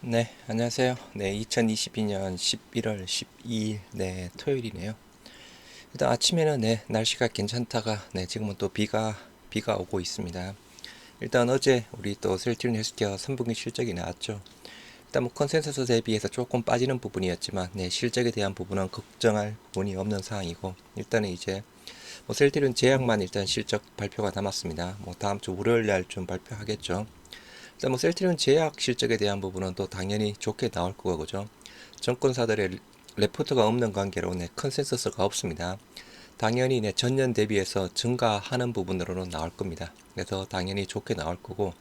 네, 안녕하세요. 네, 2022년 11월 12일, 네, 토요일이네요. 일단 아침에는 네, 날씨가 괜찮다가, 네, 지금은 또 비가 오고 있습니다. 일단 어제 우리 또 셀트리온 헬스케어 3분기 실적이 나왔죠. 일단 뭐 컨센서스 대비해서 조금 빠지는 부분이었지만, 네, 실적에 대한 부분은 걱정할 부분이 없는 상황이고, 일단은 이제 뭐 셀트리온 제약만 일단 실적 발표가 남았습니다. 뭐 다음 주 월요일 날 좀 발표하겠죠. 일단 뭐 셀트리온 제약 실적에 대한 부분은 또 당연히 좋게 나올 거고 그죠. 정권사들의 레포트가 없는 관계로 네, 컨센서스가 없습니다. 당연히 네, 전년 대비해서 증가하는 부분으로는 나올 겁니다. 그래서 당연히 좋게 나올 거고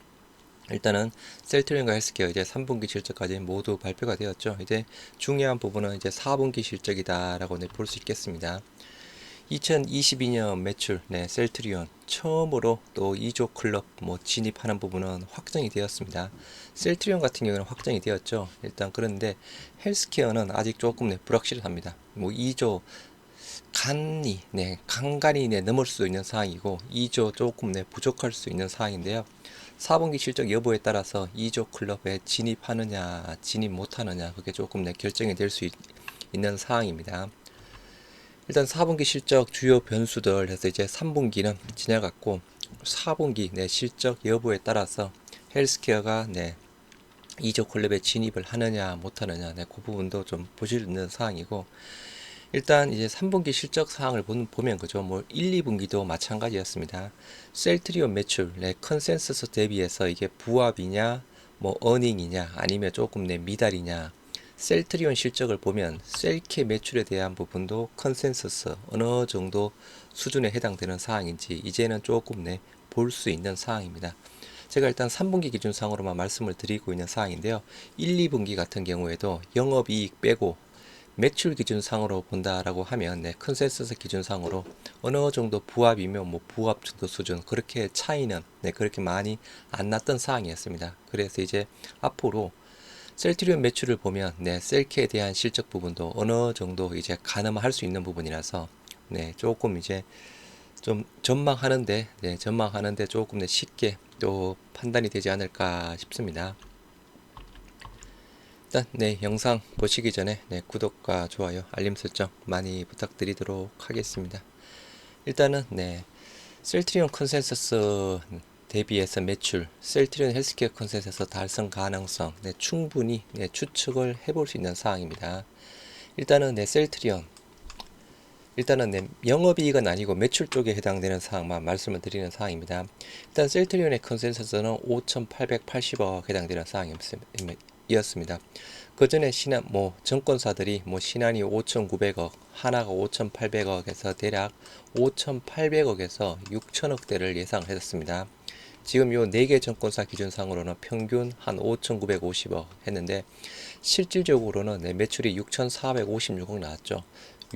일단은 셀트리온과 헬스케어 이제 3분기 실적까지 모두 발표가 되었죠. 이제 중요한 부분은 이제 4분기 실적이다라고 네, 볼 수 있겠습니다. 2022년 매출, 네, 셀트리온 처음으로 또 2조 클럽 뭐 진입하는 부분은 확정이 되었습니다. 셀트리온 같은 경우는 확정이 되었죠. 일단 그런데 헬스케어는 아직 조금 네, 불확실합니다. 뭐 2조 간간히 네, 넘을 수 있는 상황이고 2조 조금 네, 부족할 수 있는 상황인데요. 4분기 실적 여부에 따라서 2조 클럽에 진입하느냐, 진입 못하느냐 그게 조금 네, 결정이 될 수 있는 상황입니다. 일단 4분기 실적 주요 변수들 해서 이제 3분기는 지나갔고 4분기 내 실적 여부에 따라서 헬스케어가 2조 클럽에 진입을 하느냐 못하느냐 그 부분도 좀 보시는 사항이고 일단 이제 3분기 실적 사항을 보면 그죠. 뭐 1, 2분기도 마찬가지였습니다. 셀트리온 매출 컨센서스 대비해서 이게 부합이냐 뭐 어닝이냐 아니면 조금 미달이냐 셀트리온 실적을 보면 셀케 매출에 대한 부분도 컨센서스 어느 정도 수준에 해당되는 사항인지 이제는 조금 볼 수 있는 사항입니다. 제가 일단 3분기 기준상으로만 말씀을 드리고 있는 사항인데요. 1, 2분기 같은 경우에도 영업이익 빼고 매출 기준상으로 본다라고 하면 컨센서스 기준상으로 어느 정도 부합이면 뭐 부합 정도 수준 그렇게 차이는 그렇게 많이 안 났던 사항이었습니다. 그래서 이제 앞으로 셀트리온 매출을 보면 셀케에 대한 실적 부분도 어느 정도 이제 가늠할 수 있는 부분이라서 조금 이제 좀 전망하는데 조금 쉽게 또 판단이 되지 않을까 싶습니다. 일단 영상 보시기 전에 구독과 좋아요, 알림 설정 많이 부탁드리도록 하겠습니다. 일단은 셀트리온 컨센서스 대비해서 매출, 셀트리온 헬스케어 컨센서스 달성 가능성 충분히 추측을 해볼 수 있는 사항입니다. 일단은 셀트리온 일단은 영업이익은 아니고 매출 쪽에 해당되는 사항만 말씀을 드리는 사항입니다. 일단 셀트리온의 컨센서스는 5,880억 해당되는 사항이었습니다. 그 전에 신한 정권사들이 신한이 5,900억, 하나가 5,800억에서 대략 5,800억에서 6천억대를 예상했습니다. 지금 요 4개 정권사 기준상으로는 평균 한 5,950억 했는데 실질적으로는 매출이 6,456억 나왔죠.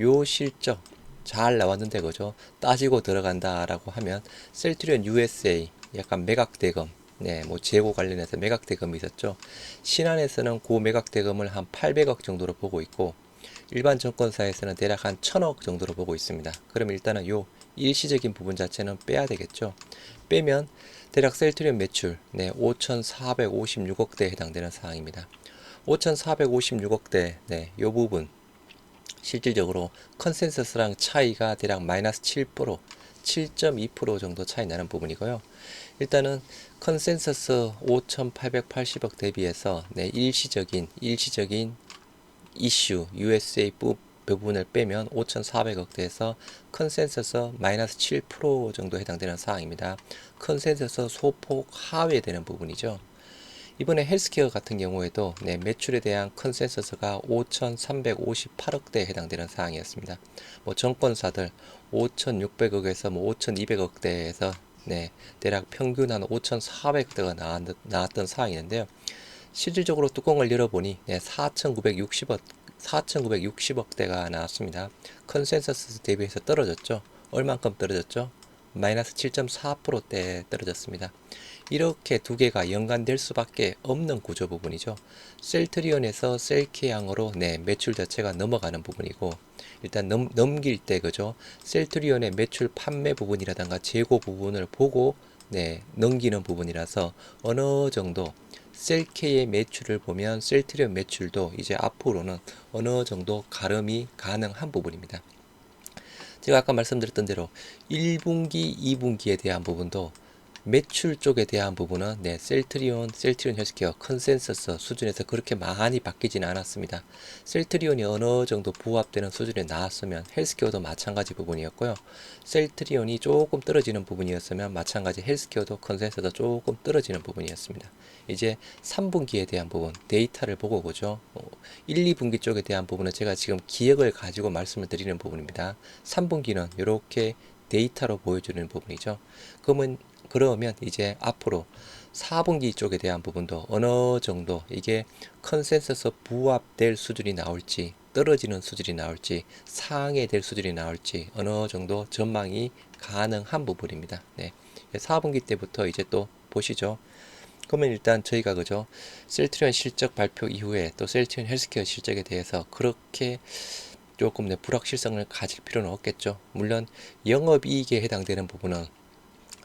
요 실적 잘 나왔는데 그죠? 따지고 들어간다라고 하면 셀트리온 USA 약간 매각 대금 뭐 재고 관련해서 매각 대금이 있었죠. 신한에서는 그 매각 대금을 한 800억 정도로 보고 있고 일반 정권사에서는 대략 한 1000억 정도로 보고 있습니다. 그럼 일단은 요 일시적인 부분 자체는 빼야 되겠죠. 빼면 대략 셀트리온 매출 5,456억대에 해당되는 사항입니다. 5,456억대 요 부분 실질적으로 컨센서스랑 차이가 대략 마이너스 7%, 7.2% 정도 차이 나는 부분이고요. 일단은 컨센서스 5,880억 대비해서 일시적인 이슈 USA 부분을 빼면 5,400억대에서 컨센서스 마이너스 7% 정도 해당되는 사항입니다. 컨센서스 소폭 하회되는 부분이죠. 이번에 헬스케어 같은 경우에도 매출에 대한 컨센서스가 5,358억대에 해당되는 사항이었습니다. 뭐 정권사들 5,600억에서 5,200억대에서 대략 평균 한 5,400억대가 나왔던 사항이었는데요. 실질적으로 뚜껑을 열어보니 4,960억대가 나왔습니다. 컨센서스 대비해서 떨어졌죠. 얼만큼 떨어졌죠? 마이너스 7.4%대 떨어졌습니다. 이렇게 두 개가 연관될 수밖에 없는 구조 부분이죠. 셀트리온에서 셀케양으로 매출 자체가 넘어가는 부분이고 일단 넘길 때 그죠. 셀트리온의 매출 판매 부분이라든가 재고 부분을 보고 넘기는 부분이라서 어느 정도 셀케의 매출을 보면 셀트리온 매출도 이제 앞으로는 어느 정도 가름이 가능한 부분입니다. 제가 아까 말씀드렸던 대로 1분기, 2분기에 대한 부분도 매출 쪽에 대한 부분은 셀트리온 헬스케어 컨센서스 수준에서 그렇게 많이 바뀌지는 않았습니다. 셀트리온이 어느 정도 부합되는 수준에 나왔으면 헬스케어도 마찬가지 부분이었고요. 셀트리온이 조금 떨어지는 부분이었으면 마찬가지 헬스케어도 컨센서스도 조금 떨어지는 부분이었습니다. 이제 3분기에 대한 부분 데이터를 보고 보죠. 1, 2분기 쪽에 대한 부분은 제가 지금 기억을 가지고 말씀을 드리는 부분입니다. 3분기는 이렇게 데이터로 보여주는 부분이죠. 그러면 이제 앞으로 4분기 쪽에 대한 부분도 어느 정도 이게 컨센서스 부합될 수준이 나올지 떨어지는 수준이 나올지 상회될 수준이 나올지 어느 정도 전망이 가능한 부분입니다. 4분기 때부터 이제 또 보시죠. 그러면 일단 저희가 그죠 셀트리온 실적 발표 이후에 또 셀트리온 헬스케어 실적에 대해서 그렇게 조금 불확실성을 가질 필요는 없겠죠. 물론 영업이익에 해당되는 부분은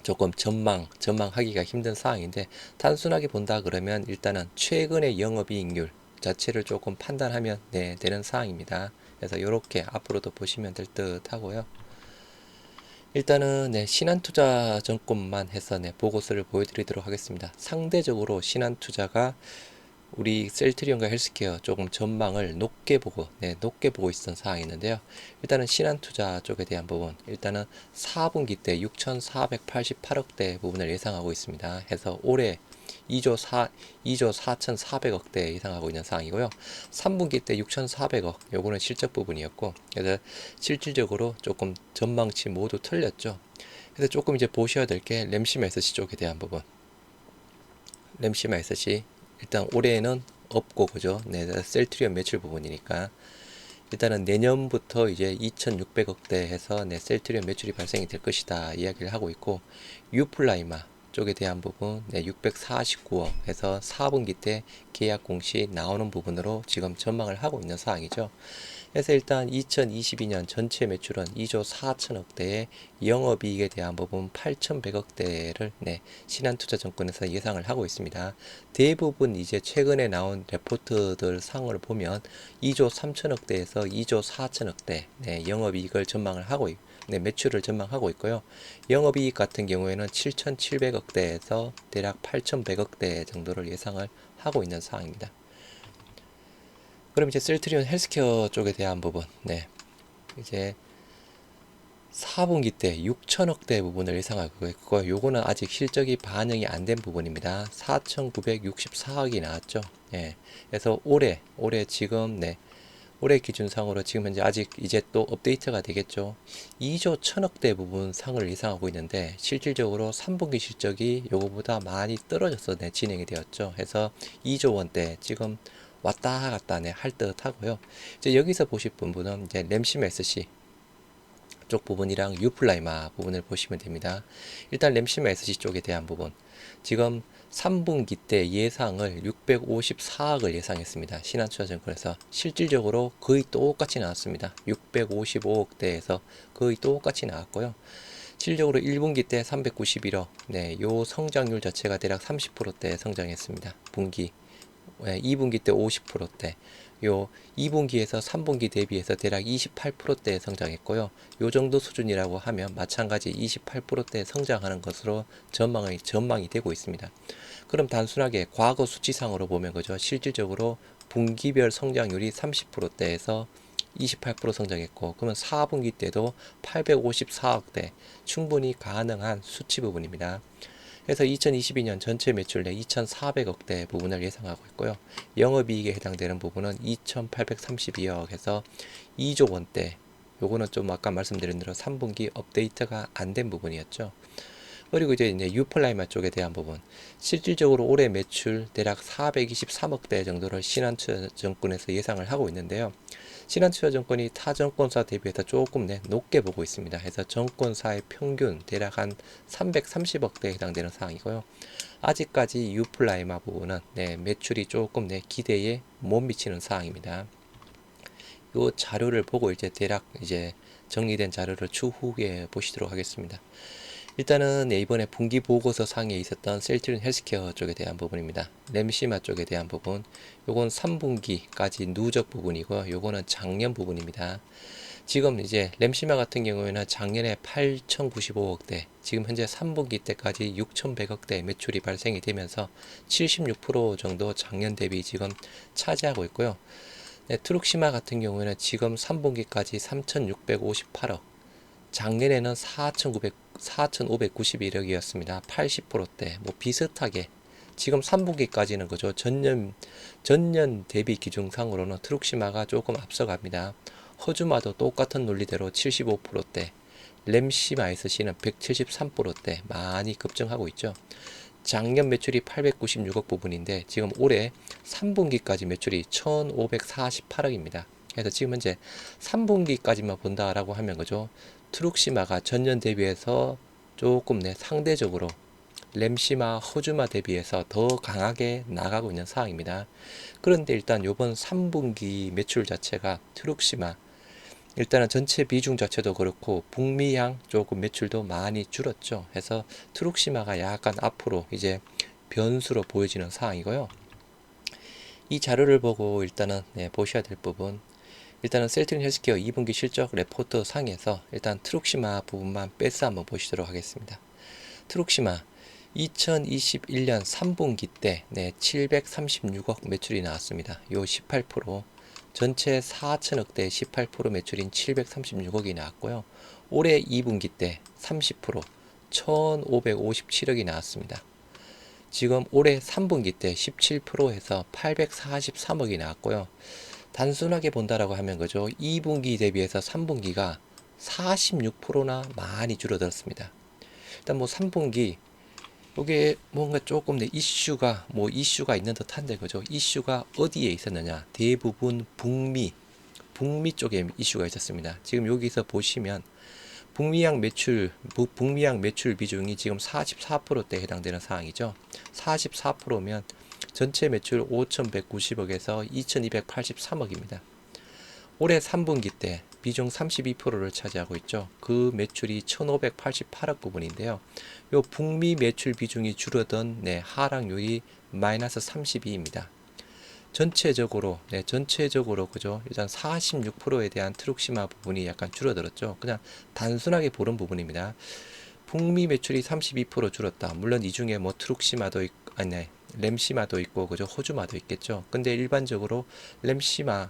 조금 전망하기가 힘든 사항인데 단순하게 본다 그러면 일단은 최근의 영업이익률 자체를 조금 판단하면 되는 사항입니다. 그래서 이렇게 앞으로도 보시면 될 듯 하고요. 일단은 신한투자증권만 해서 보고서를 보여드리도록 하겠습니다. 상대적으로 신한투자가 우리 셀트리온과 헬스케어 조금 전망을 높게 보고 있었던 사항이 있는데요. 일단은 신한투자 쪽에 대한 부분 일단은 4분기 때 6,488억대 부분을 예상하고 있습니다. 해서 올해 2조 4,400억대 예상하고 있는 상황이고요. 3분기 때 6,400억 요거는 실적 부분이었고 그래서 실질적으로 조금 전망치 모두 틀렸죠. 그래서 조금 이제 보셔야 될 게 램시마 SC 쪽에 대한 부분 램시마 SC 일단 올해는 없고 그죠? 셀트리온 매출 부분이니까 일단은 내년부터 이제 2,600억대 해서 셀트리온 매출이 발생이 될 것이다 이야기를 하고 있고 유플라이마 쪽에 대한 부분 649억 해서 4분기 때 계약 공시 나오는 부분으로 지금 전망을 하고 있는 사항이죠. 그래서 일단 2022년 전체 매출은 2조 4천억대에 영업이익에 대한 부분 8,100억대를 신한투자증권에서 예상을 하고 있습니다. 대부분 이제 최근에 나온 레포트들 상을 보면 2조 3천억대에서 2조 4천억대 영업이익을 전망을 하고 매출을 전망하고 있고요. 영업이익 같은 경우에는 7,700억대에서 대략 8,100억대 정도를 예상을 하고 있는 상황입니다. 그럼 이제 셀트리온 헬스케어 쪽에 대한 부분, 이제 4분기 때 6천억대 부분을 예상하고 있고, 요거는 아직 실적이 반영이 안 된 부분입니다. 4,964억이 나왔죠. 그래서 올해 지금, 올해 기준상으로 지금 현재 아직 이제 또 업데이트가 되겠죠. 2조 1천억대 부분 상을 예상하고 있는데, 실질적으로 3분기 실적이 요거보다 많이 떨어져서 진행이 되었죠. 해서 2조 원대 지금 왔다 갔다 할 듯 하고요. 이제 여기서 보실 부분은 이제 램시마 SC 쪽 부분이랑 유플라이마 부분을 보시면 됩니다. 일단 램시마 SC 쪽에 대한 부분 지금 3분기 때 예상을 654억을 예상했습니다. 신한투자증권에서 실질적으로 거의 똑같이 나왔습니다. 655억대에서 거의 똑같이 나왔고요. 실질적으로 1분기 때 391억 요 성장률 자체가 대략 30%대 성장했습니다. 분기 2분기 때 50%대 요 2분기에서 3분기 대비해서 대략 28%대 성장했고요. 요 정도 수준이라고 하면 마찬가지 28%대 성장하는 것으로 전망이 되고 있습니다. 그럼 단순하게 과거 수치상으로 보면 그죠? 실질적으로 분기별 성장률이 30%대에서 28% 성장했고 그러면 4분기 때도 854억대 충분히 가능한 수치 부분입니다. 그래서 2022년 전체 매출 내 2,400억대 부분을 예상하고 있고요. 영업이익에 해당되는 부분은 2,832억 해서 2조 원대. 요거는 좀 아까 말씀드린 대로 3분기 업데이트가 안 된 부분이었죠. 그리고 이제 유플라이마 쪽에 대한 부분. 실질적으로 올해 매출 대략 423억대 정도를 신한투자증권에서 예상을 하고 있는데요. 신한투자증권이 타 증권사 대비해서 조금 높게 보고 있습니다. 그래서 증권사의 평균 대략 한 330억대에 해당되는 상황이고요. 아직까지 유플라이마 부분은 매출이 조금 기대에 못 미치는 상황입니다. 이 자료를 보고 이제 대략 이제 정리된 자료를 추후에 보시도록 하겠습니다. 일단은 이번에 분기 보고서 상에 있었던 셀트리온 헬스케어 쪽에 대한 부분입니다. 램시마 쪽에 대한 부분, 요건 3분기까지 누적 부분이고요. 요거는 작년 부분입니다. 지금 이제 램시마 같은 경우에는 작년에 8,095억대, 지금 현재 3분기 때까지 6,100억대 매출이 발생이 되면서 76% 정도 작년 대비 지금 차지하고 있고요. 네, 트룩시마 같은 경우에는 지금 3분기까지 3,658억, 작년에는 4,591억이었습니다. 80%대, 뭐 비슷하게 지금 3분기까지는 그죠. 전년 대비 기준상으로는 트룩시마가 조금 앞서갑니다. 허주마도 똑같은 논리대로 75%대, 램시마 SC는 173%대 많이 급증하고 있죠. 작년 매출이 896억 부분인데 지금 올해 3분기까지 매출이 1,548억입니다. 그래서 지금 현재 3분기까지만 본다라고 하면 그죠. 트룩시마가 전년 대비해서 조금 상대적으로 램시마, 호주마 대비해서 더 강하게 나가고 있는 상황입니다. 그런데 일단 요번 3분기 매출 자체가 트룩시마 일단은 전체 비중 자체도 그렇고 북미향 조금 매출도 많이 줄었죠. 해서 트룩시마가 약간 앞으로 이제 변수로 보여지는 상황이고요. 이 자료를 보고 일단은 보셔야 될 부분, 일단은 셀트리온 헬스케어 2분기 실적 레포트 상에서 일단 트룩시마 부분만 빼서 한번 보시도록 하겠습니다. 트룩시마 2021년 3분기 때 736억 매출이 나왔습니다. 요 18%, 전체 4천억대 18% 매출인 736억이 나왔고요. 올해 2분기 때 30%, 1557억이 나왔습니다. 지금 올해 3분기 때 17% 해서 843억이 나왔고요. 단순하게 본다라고 하면 그죠. 2분기 대비해서 3분기가 46%나 많이 줄어들었습니다. 일단 뭐 3분기 이게 뭔가 조금 이슈가 있는 듯한데 그죠. 이슈가 어디에 있었느냐, 대부분 북미 쪽에 이슈가 있었습니다. 지금 여기서 보시면 북미향 매출 비중이 지금 44%대에 해당되는 상황이죠. 44%면 전체 매출 5,190억에서 2,283억입니다. 올해 3분기 때 비중 32%를 차지하고 있죠. 그 매출이 1,588억 부분인데요. 요 북미 매출 비중이 줄어든 하락률이 마이너스 32입니다. 전체적으로 그죠. 일단 46%에 대한 트룩시마 부분이 약간 줄어들었죠. 그냥 단순하게 보는 부분입니다. 북미 매출이 32% 줄었다. 물론 이 중에 뭐 트룩시마도 있고, 램시마도 있고, 그죠. 호주마도 있겠죠. 근데 일반적으로 램시마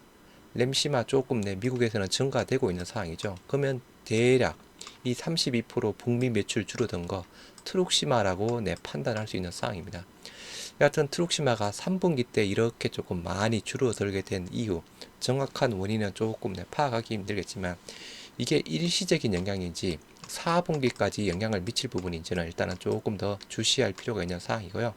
조금 미국에서는 증가되고 있는 상황이죠. 그러면 대략 이 32% 북미 매출 줄어든 거 트룩시마라고 판단할 수 있는 상황입니다. 여하튼 트룩시마가 3분기 때 이렇게 조금 많이 줄어들게 된 이유, 정확한 원인은 조금 파악하기 힘들겠지만 이게 일시적인 영향인지 4분기까지 영향을 미칠 부분인지는 일단은 조금 더 주시할 필요가 있는 사항이고요.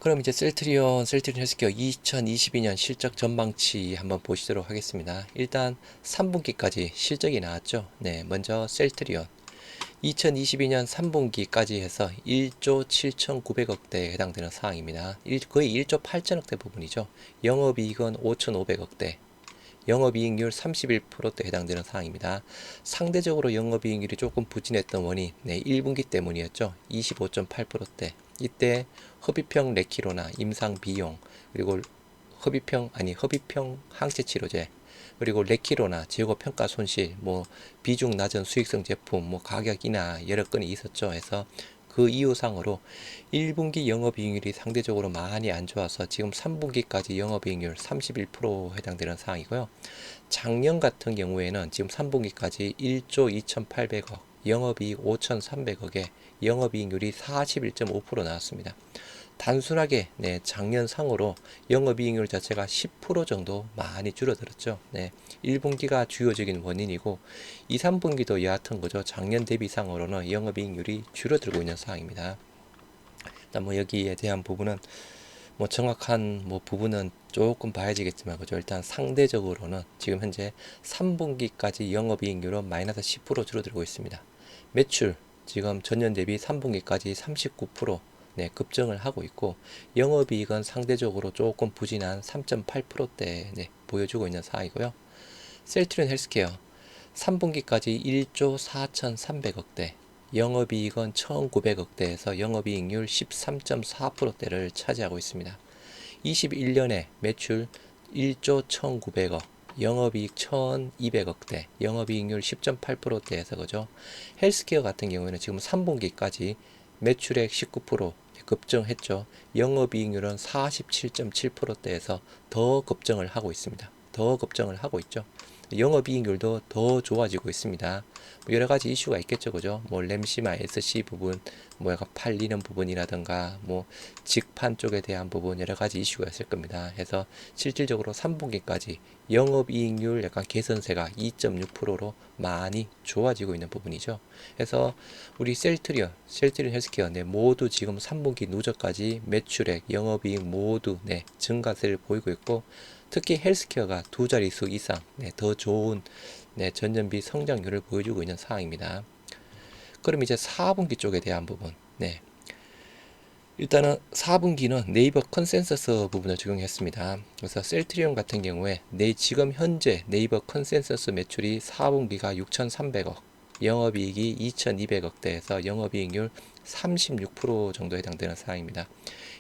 그럼 이제 셀트리온 헬스케어 2022년 실적 전망치 한번 보시도록 하겠습니다. 일단 3분기까지 실적이 나왔죠. 먼저 셀트리온 2022년 3분기까지 해서 1조 7,900억대에 해당되는 사항입니다. 거의 1조 8천억대 부분이죠. 영업이익은 5,500억대, 영업이익률 31%대 해당되는 사항입니다. 상대적으로 영업이익률이 조금 부진했던 원인, 1분기 때문이었죠. 25.8%대. 이때 허비평 레키로나 임상 비용, 그리고 허비평 항체 치료제, 그리고 레키로나 재고 평가 손실, 뭐 비중 낮은 수익성 제품, 뭐 가격이나 여러 건이 있었죠. 해서 그 이유상으로 1분기 영업이익률이 상대적으로 많이 안 좋아서 지금 3분기까지 영업이익률 31% 해당되는 상황이고요. 작년 같은 경우에는 지금 3분기까지 1조 2,800억, 영업이익 5,300억에 영업이익률이 41.5% 나왔습니다. 단순하게 작년 상으로 영업이익률 자체가 10% 정도 많이 줄어들었죠. 1분기가 주요적인 원인이고 2, 3분기도 여하튼 그죠. 작년 대비 상으로는 영업이익률이 줄어들고 있는 상황입니다. 일단 뭐 여기에 대한 부분은 뭐 정확한 뭐 부분은 조금 봐야지겠지만 그죠. 일단 상대적으로는 지금 현재 3분기까지 영업이익률은 마이너스 10% 줄어들고 있습니다. 매출 지금 전년 대비 3분기까지 39% 급증을 하고 있고 영업이익은 상대적으로 조금 부진한 3.8%대 보여주고 있는 상황이고요. 셀트리온 헬스케어 3분기까지 1조 4,300억대, 영업이익은 1,900억대에서 영업이익률 13.4%대를 차지하고 있습니다. 21년에 매출 1조 1,900억, 영업이익 1,200억대, 영업이익률 10.8%대에서 그죠. 헬스케어 같은 경우에는 지금 3분기까지 매출액 19% 급증했죠. 영업이익률은 47.7%대에서 더 급증을 하고 있습니다. 더 급증을 하고 있죠. 영업이익률도 더 좋아지고 있습니다. 여러 가지 이슈가 있겠죠, 그죠? 뭐 램시마 SC 부분, 뭐 약간 팔리는 부분이라든가, 뭐 직판 쪽에 대한 부분 여러 가지 이슈가 있을 겁니다. 해서 실질적으로 3분기까지 영업이익률 약간 개선세가 2.6%로 많이 좋아지고 있는 부분이죠. 그래서 우리 셀트리온 헬스케어 네, 모두 지금 3분기 누적까지 매출액, 영업이익 모두 네, 증가세를 보이고 있고, 특히 헬스케어가 두 자릿수 이상 네, 더 좋은 네, 전년비 성장률을 보여주고 있는 상황입니다. 그럼 이제 4분기 쪽에 대한 부분. 네. 일단은 4분기는 네이버 컨센서스 부분을 적용했습니다. 그래서 셀트리온 같은 경우에 지금 현재 네이버 컨센서스 매출이 4분기가 6,300억, 영업이익이 2,200억대에서 영업이익률 36% 정도 해당되는 상황입니다.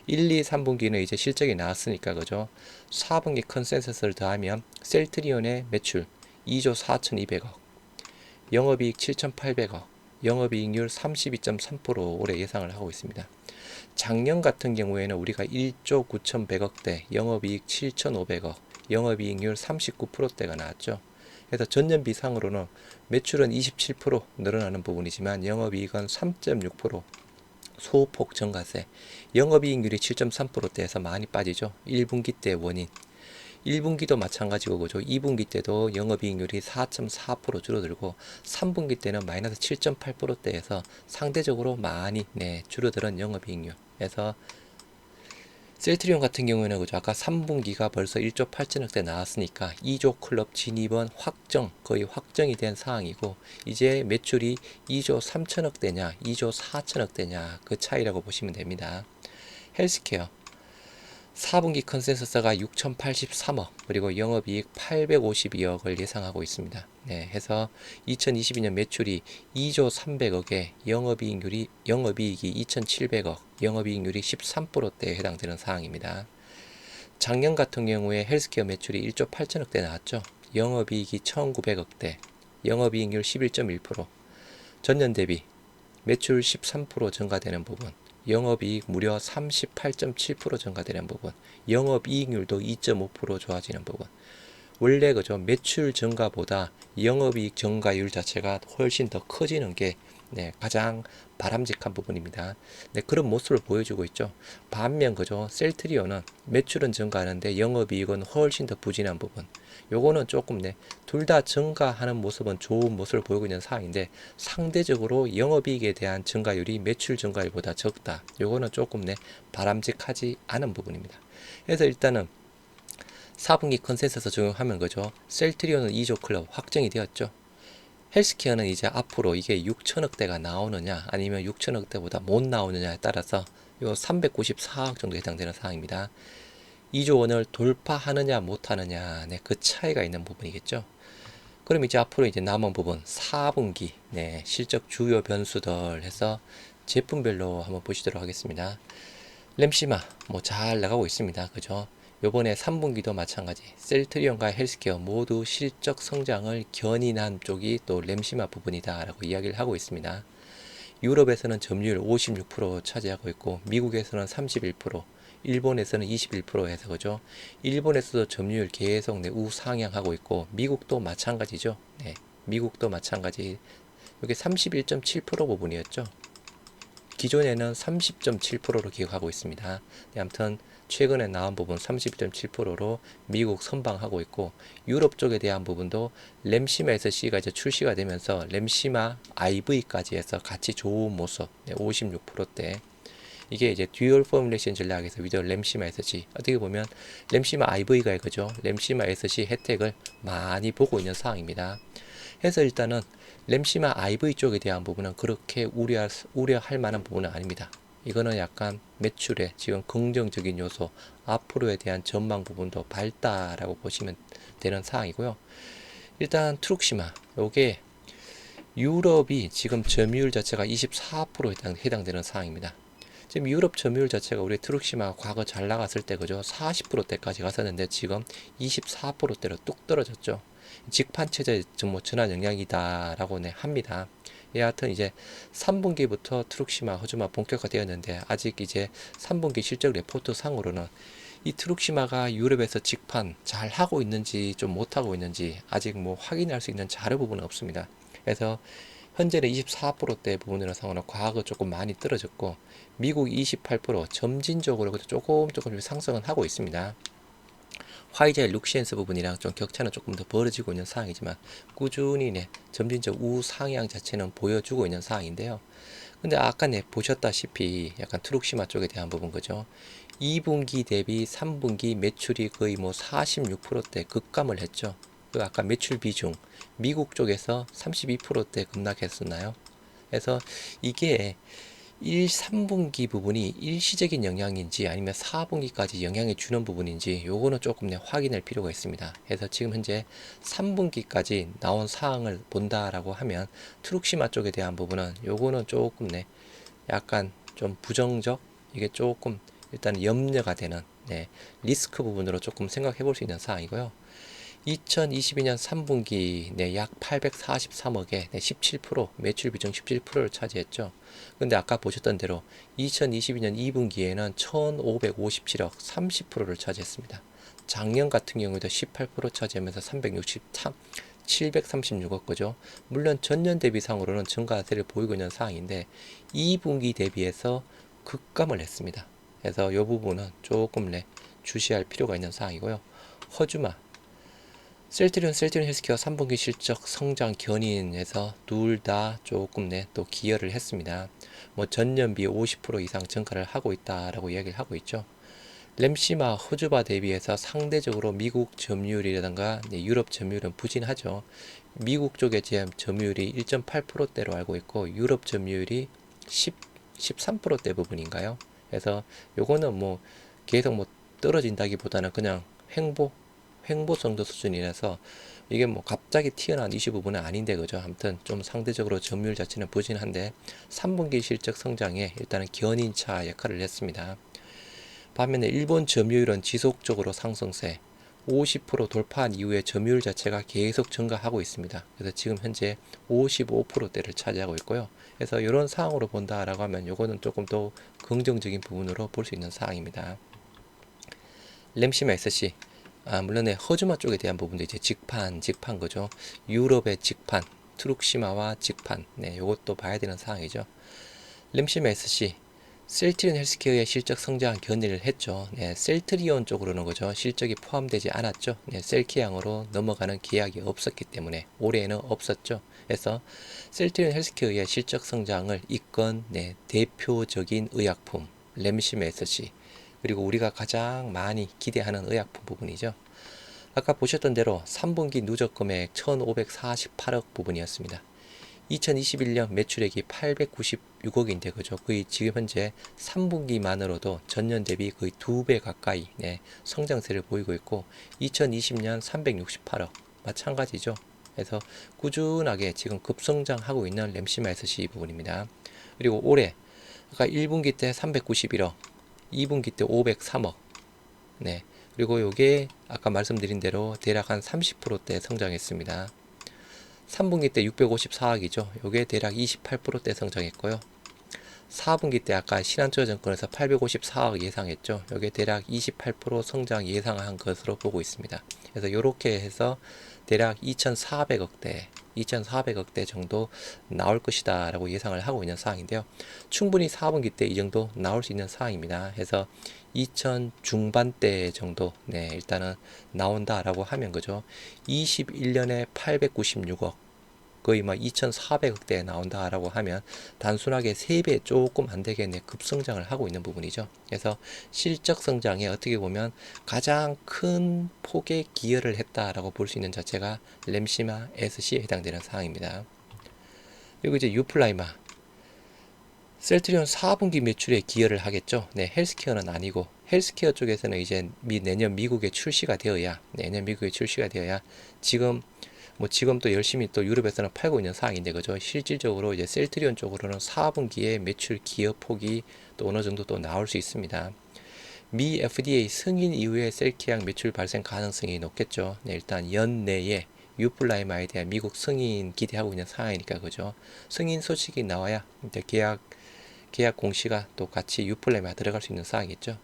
1, 2, 3분기는 이제 실적이 나왔으니까 그죠. 4분기 컨센서스를 더하면 셀트리온의 매출 2조 4,200억, 영업이익 7,800억, 영업이익률 32.3% 올해 예상을 하고 있습니다. 작년 같은 경우에는 우리가 1조 9,100억대, 영업이익 7,500억, 영업이익률 39%대가 나왔죠. 그래서 전년비상으로는 매출은 27% 늘어나는 부분이지만 영업이익은 3.6% 소폭 증가세, 영업이익률이 7.3%대에서 많이 빠지죠. 1분기 때 원인. 1분기도 마찬가지고 그죠. 2분기 때도 영업이익률이 4.4% 줄어들고 3분기 때는 마이너스 7.8%대에서 상대적으로 많이 네, 줄어드는 영업이익률. 그래서 셀트리온 같은 경우에는 그죠. 아까 3분기가 벌써 1조 8천억대 나왔으니까 2조 클럽 진입은 거의 확정이 된 상황이고, 이제 매출이 2조 3천억대냐 2조 4천억대냐 그 차이라고 보시면 됩니다. 헬스케어 4분기 컨센서스가 6,083억, 그리고 영업이익 852억을 예상하고 있습니다. 네, 해서 2022년 매출이 2조 300억에 영업이익이 2,700억, 영업이익률이 13%대에 해당되는 상황입니다. 작년 같은 경우에 헬스케어 매출이 1조 8천억대 나왔죠. 영업이익이 1,900억대, 영업이익률 11.1%, 전년 대비 매출 13% 증가되는 부분, 영업이익 무려 38.7% 증가되는 부분, 영업이익률도 2.5% 좋아지는 부분. 원래 그죠, 매출 증가보다 영업이익 증가율 자체가 훨씬 더 커지는 게 네, 가장 바람직한 부분입니다. 네, 그런 모습을 보여주고 있죠. 반면 그죠, 셀트리온은 매출은 증가하는데 영업이익은 훨씬 더 부진한 부분. 요거는 조금 네, 둘 다 증가하는 모습은 좋은 모습을 보이고 있는 상황인데, 상대적으로 영업이익에 대한 증가율이 매출 증가율보다 적다. 요거는 조금 네, 바람직하지 않은 부분입니다. 그래서 일단은 4분기 컨센서스 적용하면 그죠, 셀트리온은 2조 클럽 확정이 되었죠. 헬스케어는 이제 앞으로 이게 6천억대가 나오느냐 아니면 6천억대보다 못 나오느냐에 따라서 요 394억 정도 해당되는 사항입니다. 2조 원을 돌파하느냐 못하느냐 네, 그 차이가 있는 부분이겠죠. 그럼 이제 앞으로 이제 남은 부분 4분기 네, 실적 주요 변수들 해서 제품별로 한번 보시도록 하겠습니다. 램시마 뭐 잘 나가고 있습니다. 그죠? 요번에 3분기도 마찬가지 셀트리온과 헬스케어 모두 실적 성장을 견인한 쪽이 또 램시마 부분이다 라고 이야기를 하고 있습니다. 유럽에서는 점유율 56% 차지하고 있고, 미국에서는 31%, 일본에서는 21% 해서 그죠. 일본에서도 점유율 계속 네, 우상향하고 있고, 미국도 마찬가지죠. 네, 미국도 마찬가지. 여기 31.7% 부분이었죠. 기존에는 30.7%로 기억하고 있습니다. 네, 아무튼 최근에 나온 부분 30.7%로 미국 선방하고 있고, 유럽 쪽에 대한 부분도 램시마 SC가 이제 출시가 되면서 램시마 IV까지 해서 같이 좋은 모습, 네, 56%대. 이게 이제 듀얼 포뮬레이션 전략에서 위드 램시마 SC, 어떻게 보면 램시마 IV가 그죠, 램시마 SC 혜택을 많이 보고 있는 상황입니다. 해서 일단은 램시마 IV 쪽에 대한 부분은 그렇게 우려할 만한 부분은 아닙니다. 이거는 약간 매출에 지금 긍정적인 요소, 앞으로에 대한 전망 부분도 밝다라고 보시면 되는 상황이고요. 일단 트룩시마 요게 유럽이 지금 점유율 자체가 24% 해당되는 사항입니다. 지금 유럽 점유율 자체가 우리 트룩시마가 과거 잘 나갔을 때 그죠? 40%대까지 갔었는데 지금 24%대로 뚝 떨어졌죠. 직판 체제 뭐 전환 영향이다라고 합니다. 여하튼 이제 3분기부터 트룩시마, 허즈마 본격화되었는데 아직 이제 3분기 실적 레포트 상으로는 이 트룩시마가 유럽에서 직판 잘 하고 있는지 좀 못하고 있는지 아직 뭐 확인할 수 있는 자료 부분은 없습니다. 그래서 현재는 24%대 부분으로 상으로 과거 조금 많이 떨어졌고 미국 28% 점진적으로 조금 상승은 하고 있습니다. 화이자의 룩시엔스 부분이랑 좀 격차는 조금 더 벌어지고 있는 상황이지만 꾸준히 점진적 우상향 자체는 보여주고 있는 상황인데요. 근데 아까 보셨다시피 약간 트룩시마 쪽에 대한 부분 그죠? 2분기 대비 3분기 매출이 거의 뭐 46%대 급감을 했죠. 그 아까 매출 비중 미국 쪽에서 32%대 급락했었나요? 그래서 이게 3분기 부분이 일시적인 영향인지 아니면 4분기까지 영향을 주는 부분인지 요거는 조금 확인할 필요가 있습니다. 그래서 지금 현재 3분기까지 나온 사항을 본다라고 하면 트룩시마 쪽에 대한 부분은 요거는 조금 약간 좀 부정적 이게 조금 일단 염려가 되는 리스크 부분으로 조금 생각해 볼 수 있는 사항이고요. 2022년 3분기 약 843억에 17% 매출 비중 17%를 차지했죠. 근데 아까 보셨던 대로 2022년 2분기에는 1557억 30%를 차지했습니다. 작년 같은 경우에도 18% 차지하면서 363 736억 거죠. 물론 전년 대비상으로는 증가세를 보이고 있는 상황인데 2분기 대비해서 급감을 했습니다. 그래서 이 부분은 조금 주시할 필요가 있는 상황이고요. 허주마 셀트리온 헬스케어 3분기 실적 성장 견인에서 둘 다 조금 또 기여를 했습니다. 뭐 전년비 50% 이상 증가를 하고 있다라고 이야기를 하고 있죠. 램시마 호주바 대비해서 상대적으로 미국 점유율이라든가 유럽 점유율은 부진하죠. 미국 쪽의 점유율이 1.8%대로 알고 있고 유럽 점유율이 13%대 부분인가요? 그래서 요거는 뭐 계속 뭐 떨어진다기보다는 그냥 횡보 정도 수준이라서 이게 뭐 갑자기 튀어나온 이슈 부분은 아닌데 그죠. 아무튼 좀 상대적으로 점유율 자체는 부진한데 3분기 실적 성장에 일단은 견인차 역할을 했습니다. 반면에 일본 점유율은 지속적으로 상승세 50% 돌파한 이후에 점유율 자체가 계속 증가하고 있습니다. 그래서 지금 현재 55%대를 차지하고 있고요. 그래서 이런 상황으로 본다라고 하면 이거는 조금 더 긍정적인 부분으로 볼 수 있는 상황입니다. 램시마 SC 물론 허즈마 쪽에 대한 부분도 이제 직판 거죠. 유럽의 직판, 트룩시마와 직판, 요것도 봐야 되는 상황이죠. 램시마 SC, 셀트리온 헬스케어의 실적 성장 견인을 했죠. 셀트리온 쪽으로는 그죠. 실적이 포함되지 않았죠. 셀케양으로 넘어가는 계약이 없었기 때문에 올해에는 없었죠. 그래서 셀트리온 헬스케어의 실적 성장을 이끈 대표적인 의약품 램시마 SC 그리고 우리가 가장 많이 기대하는 의약품 부분이죠. 아까 보셨던 대로 3분기 누적 금액 1548억 부분이었습니다. 2021년 매출액이 896억인데 그죠? 거의 지금 현재 3분기만으로도 전년 대비 거의 2배 가까이 성장세를 보이고 있고 2020년 368억 마찬가지죠. 그래서 꾸준하게 지금 급성장하고 있는 램시마 SC 부분입니다. 그리고 올해 아까 1분기 때 391억 2분기 때 503억. 그리고 요게 아까 말씀드린 대로 대략 한 30%대 성장했습니다. 3분기 때 654억이죠. 요게 대략 28%대 성장했고요. 4분기 때 아까 신한투자증권에서 854억 예상했죠. 요게 대략 28% 성장 예상한 것으로 보고 있습니다. 그래서 요렇게 해서 대략 2,400억대 정도 나올 것이다 라고 예상을 하고 있는 상황인데요. 충분히 4분기 때 이 정도 나올 수 있는 상황입니다. 그래서 2천 중반대 정도 일단은 나온다 라고 하면 그죠. 21년에 896억 거의 막 2,400억대에 나온다라고 하면 단순하게 3배 조금 안 되겠네 급성장을 하고 있는 부분이죠. 그래서 실적 성장에 어떻게 보면 가장 큰 폭의 기여를 했다라고 볼 수 있는 자체가 램시마 SC에 해당되는 사항입니다. 그리고 이제 유플라이마 셀트리온 4분기 매출에 기여를 하겠죠. 헬스케어는 아니고 헬스케어 쪽에서는 이제 내년 미국에 출시가 되어야 지금 뭐 지금 또 열심히 또 유럽에서는 팔고 있는 사항인데 그죠. 실질적으로 이제 셀트리온 쪽으로는 4분기에 매출 기여 폭이 또 어느 정도 또 나올 수 있습니다. 미 FDA 승인 이후에 셀키약 매출 발생 가능성이 높겠죠. 네, 일단 연내에 유플라이마에 대한 미국 승인 기대하고 있는 상황이니까 그죠. 승인 소식이 나와야 이제 계약 공시가 또 같이 유플라이마 들어갈 수 있는 상황이겠죠.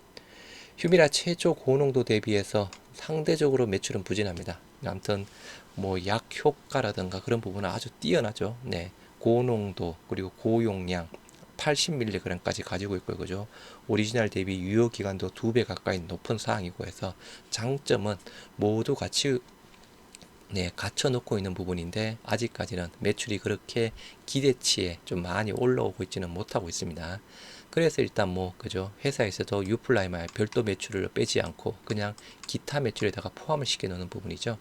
휴미라 최초 고농도 대비해서 상대적으로 매출은 부진합니다. 아무튼 뭐 약 효과라든가 그런 부분은 아주 뛰어나죠. 네, 고농도 그리고 고용량 80mg까지 가지고 있고요. 그죠? 오리지널 대비 유효 기간도 2배 가까이 높은 사항이고 해서 장점은 모두 같이 갖춰 놓고 있는 부분인데 아직까지는 매출이 그렇게 기대치에 좀 많이 올라오고 있지는 못하고 있습니다. 그래서 일단 뭐 그죠, 회사에서도 유플라이마의 별도 매출을 빼지 않고 그냥 기타 매출에다가 포함을 시켜 놓는 부분이죠.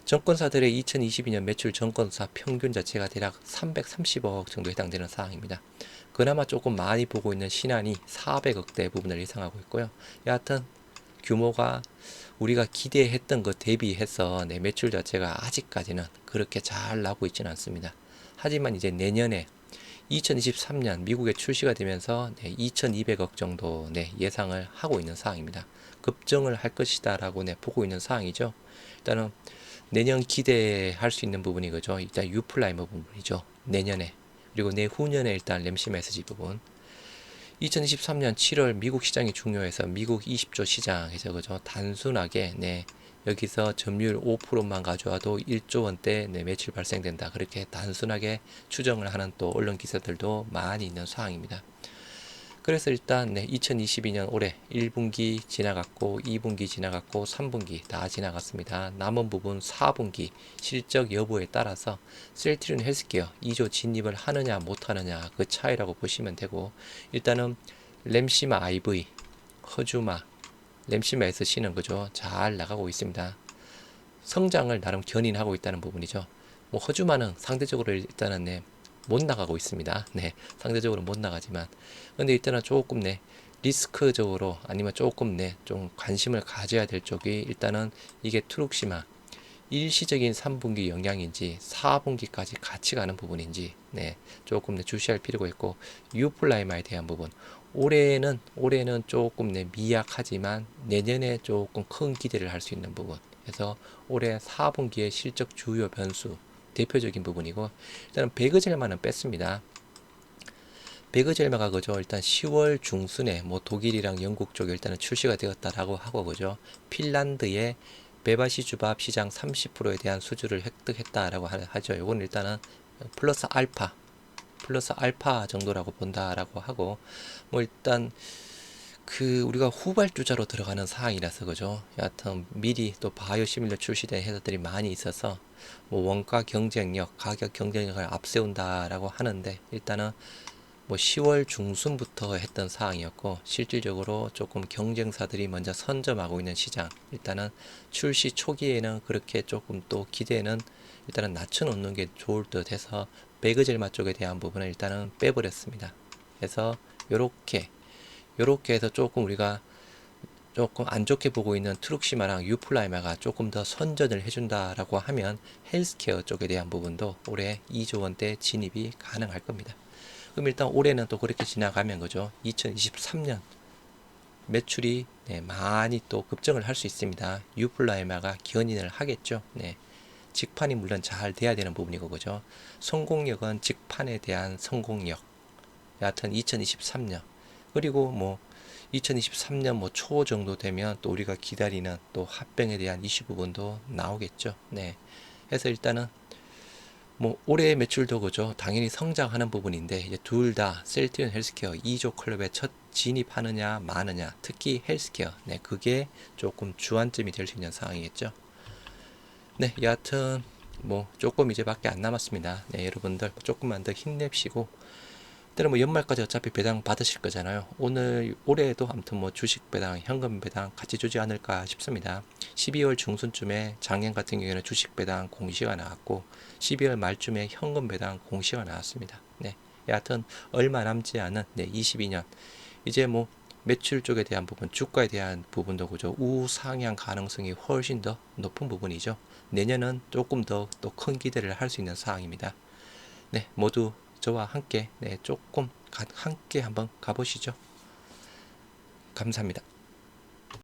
증권사들의 2022년 매출 증권사 평균 자체가 대략 330억 정도 해당되는 사항입니다. 그나마 조금 많이 보고 있는 신한이 400억대 부분을 예상하고 있고요. 여하튼 규모가 우리가 기대했던 것 대비해서 매출 자체가 아직까지는 그렇게 잘 나오고 있지는 않습니다. 하지만 이제 내년에 2023년 미국에 출시가 되면서 2200억 정도 예상을 하고 있는 사항입니다. 급증을 할 것이다 라고 보고 있는 사항이죠. 일단은 내년 기대할 수 있는 부분이 그죠. 일단 유플라이머 부분이죠. 내년에. 그리고 내후년에 일단 램시마 SG 부분. 2023년 7월 미국 시장이 중요해서 미국 20조 시장에서 그죠. 단순하게 여기서 점유율 5%만 가져와도 1조 원대 매출 발생된다. 그렇게 단순하게 추정을 하는 또 언론 기사들도 많이 있는 상황입니다. 그래서 일단 2022년 올해 1분기 지나갔고 2분기 지나갔고 3분기 다 지나갔습니다. 남은 부분 4분기 실적 여부에 따라서 셀트리온 헬스케어 2조 진입을 하느냐 못하느냐 그 차이라고 보시면 되고, 일단은 램시마 IV, 허주마, 램시마 SC는 그죠, 잘 나가고 있습니다. 성장을 나름 견인하고 있다는 부분이죠. 뭐 허주마는 상대적으로 일단은 못 나가고 있습니다. 상대적으로 못 나가지만, 근데 일단은 조금 리스크적으로 아니면 조금 좀 관심을 가져야 될 쪽이, 일단은 이게 트룩시마 일시적인 3분기 영향인지 4분기까지 같이 가는 부분인지 조금 주시할 필요가 있고, 유플라이마에 대한 부분 올해는 조금 미약하지만 내년에 조금 큰 기대를 할 수 있는 부분, 그래서 올해 4분기의 실적 주요 변수 대표적인 부분이고, 일단은 배그젤만은 뺐습니다. 배그젤마가 그죠, 일단 10월 중순에 뭐 독일이랑 영국 쪽에 일단은 출시가 되었다라고 하고 그죠, 핀란드의 베바시 주밥 시장 30%에 대한 수주를 획득했다라고 하죠. 이건 일단은 플러스 알파 정도라고 본다라고 하고, 뭐 일단 그 우리가 후발주자로 들어가는 상황이라서 그죠. 여하튼 미리 또 바이오시밀러 출시된 회사들이 많이 있어서 뭐 원가 경쟁력, 가격 경쟁력을 앞세운다라고 하는데, 일단은 뭐 10월 중순부터 했던 사항이었고 실질적으로 조금 경쟁사들이 먼저 선점하고 있는 시장, 일단은 출시 초기에는 그렇게 조금 또 기대는 일단은 낮춰놓는 게 좋을 듯 해서 베그젤마 쪽에 대한 부분은 일단은 빼버렸습니다. 그래서 요렇게 해서 조금 우리가 조금 안 좋게 보고 있는 트룩시마랑 유플라이마가 조금 더 선전을 해준다라고 하면 헬스케어 쪽에 대한 부분도 올해 2조 원대 진입이 가능할 겁니다. 그럼 일단 올해는 또 그렇게 지나가면 그죠, 2023년 매출이 많이 또 급증을 할 수 있습니다. 유플라이마가 견인을 하겠죠. 직판이 물론 잘 돼야 되는 부분이고 그죠. 성공력은 직판에 대한 성공력. 여하튼 2023년 그리고 뭐 2023년 뭐 초 정도 되면 또 우리가 기다리는 또 합병에 대한 이슈 부분도 나오겠죠. 그래서 일단은 뭐 올해 매출도 그죠, 당연히 성장하는 부분인데 이제 둘 다 셀트리온 헬스케어 2조 클럽에 첫 진입하느냐 마느냐, 특히 헬스케어 그게 조금 주안점이 될 수 있는 상황이겠죠. 여하튼 뭐 조금 이제밖에 안 남았습니다. 여러분들 조금만 더 힘냅시고, 때는 뭐 연말까지 어차피 배당 받으실 거잖아요. 올해에도 아무튼 뭐 주식 배당, 현금 배당 같이 주지 않을까 싶습니다. 12월 중순쯤에 작년 같은 경우에는 주식 배당 공시가 나왔고 12월 말쯤에 현금 배당 공시가 나왔습니다. 여하튼 얼마 남지 않은 22년 이제 뭐 매출 쪽에 대한 부분, 주가에 대한 부분도 그죠. 우상향 가능성이 훨씬 더 높은 부분이죠. 내년은 조금 더 또 큰 기대를 할 수 있는 사항입니다. 네, 모두 저와 함께 조금 함께 한번 가보시죠. 감사합니다.